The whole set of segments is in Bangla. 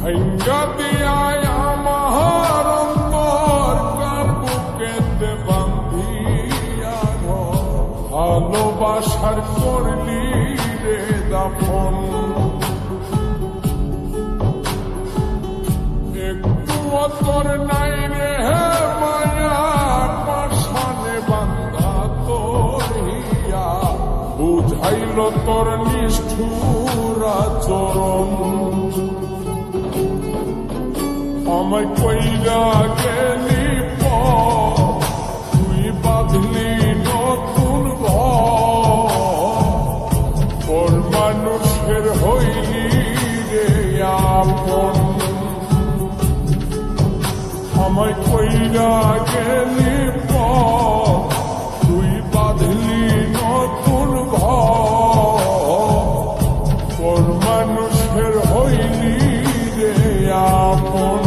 ভাঙ্গা দিয়ায় আমার অন্তর কার বুকেতে বান্ধিয়া ভালোবাসার করলি রে দাফন একটু তোর নাই রে মায়া পাশানে বান্ধা তোর হিয়া বুঝাইল তোর নিষ্ঠুর আচরণ আমায় কইরা গেলি তুই বাঁধলি নতুন ঘর মানুষের হইলি রে আপন আমায় কইরা গেলি তুই বাঁধলি নতুন ঘর মানুষের হইলি রে আপন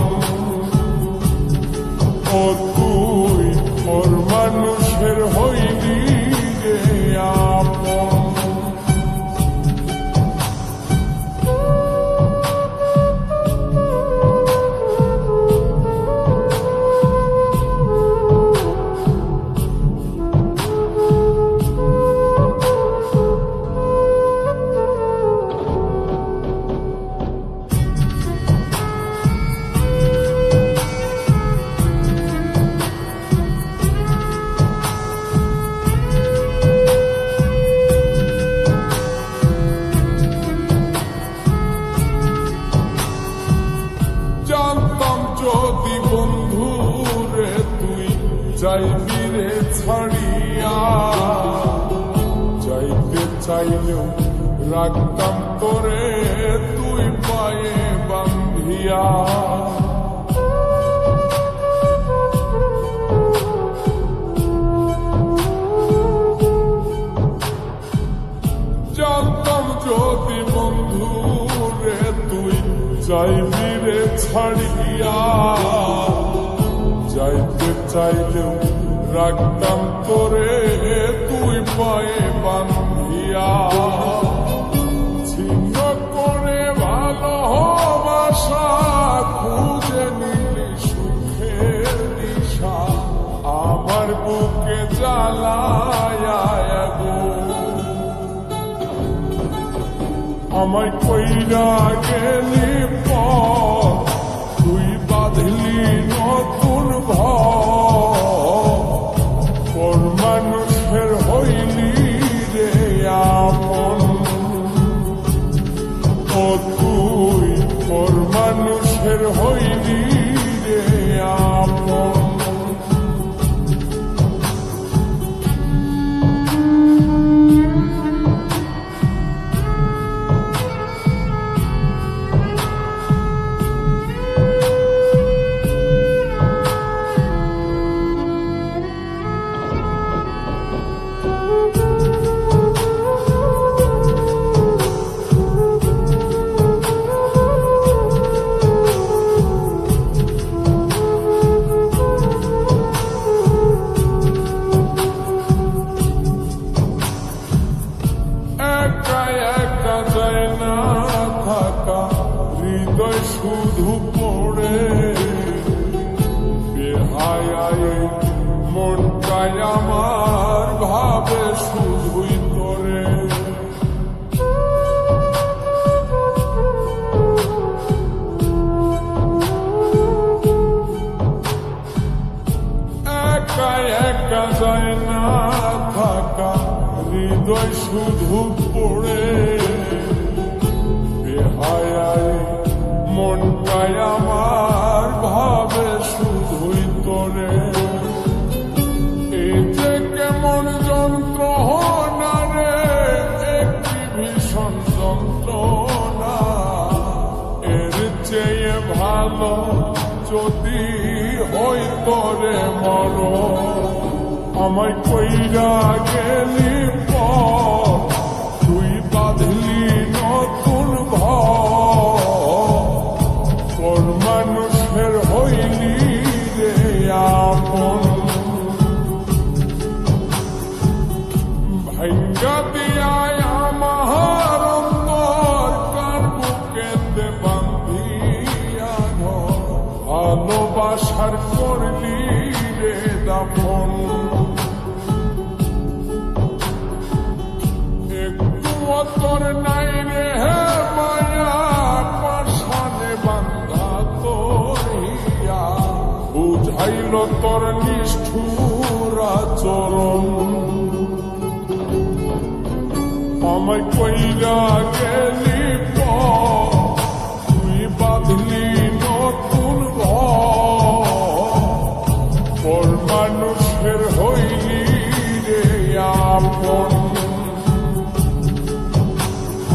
ও তুই ওর মানুষের হইলি রে আপন যদি বন্ধু রে তুই যাইবি রে ছাড়িয়া যাইতে চাইলেও রাখতাম তোরে তুই পায়ে বান্ধিয়া জানতাম যদি বন্ধু রে তুই যাইবি রে ছাড়িয়া যাইতে চাইলেও রাখতাম তোরে তুই পায়ে বান্ধিয়া ছিন্ন করে ভালোবাসা খুঁজে নিলি সুখের দিশা আমার বুকে জ্বালায়া আমায় কইরা গেলি তুই বাঁধলি নতুন ঘর মানুষের হইলি রে আপন ও তুই ওর মানুষের হইলি রে আপন হৃদয় শুধু পড়ে বেহায় মনটাই আমার ভাবে শুধুই তোরে একা একা যায় না থাকা হৃদয় শুধু পড়ে বেহায় মনটাই আমার ভাবে শুধুই তোরে এই যে কেমন যন্ত্রণা রে একটি ভীষণ যন্ত্রণা এর চেয়ে ভালো যদি হই তোরে মর আমায় কইরা গেলি তুই বাঁধলি নতুন ঘর মানুষের হইলি রে আপন ভাঙ্গা দিয়ায় আমার অন্তর কার বুকেতে বান্ধিয়া আপন একটু তোর নাই রে হে মায়া পাশানে বান্ধা তোর হিয়া বুঝাইল তোর নিষ্ঠুর আচরণ আমায় কইরা গেলি তুই বাঁধলি নতুন ঘর মানুষের হইলি রে আপন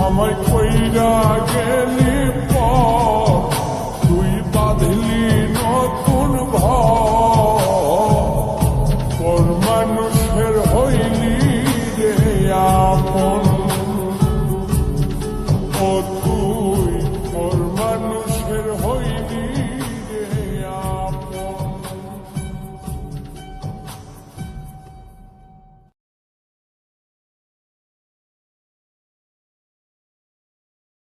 আমায় কইরা গেলি তুই বাঁধলি নতুন ঘর মানুষ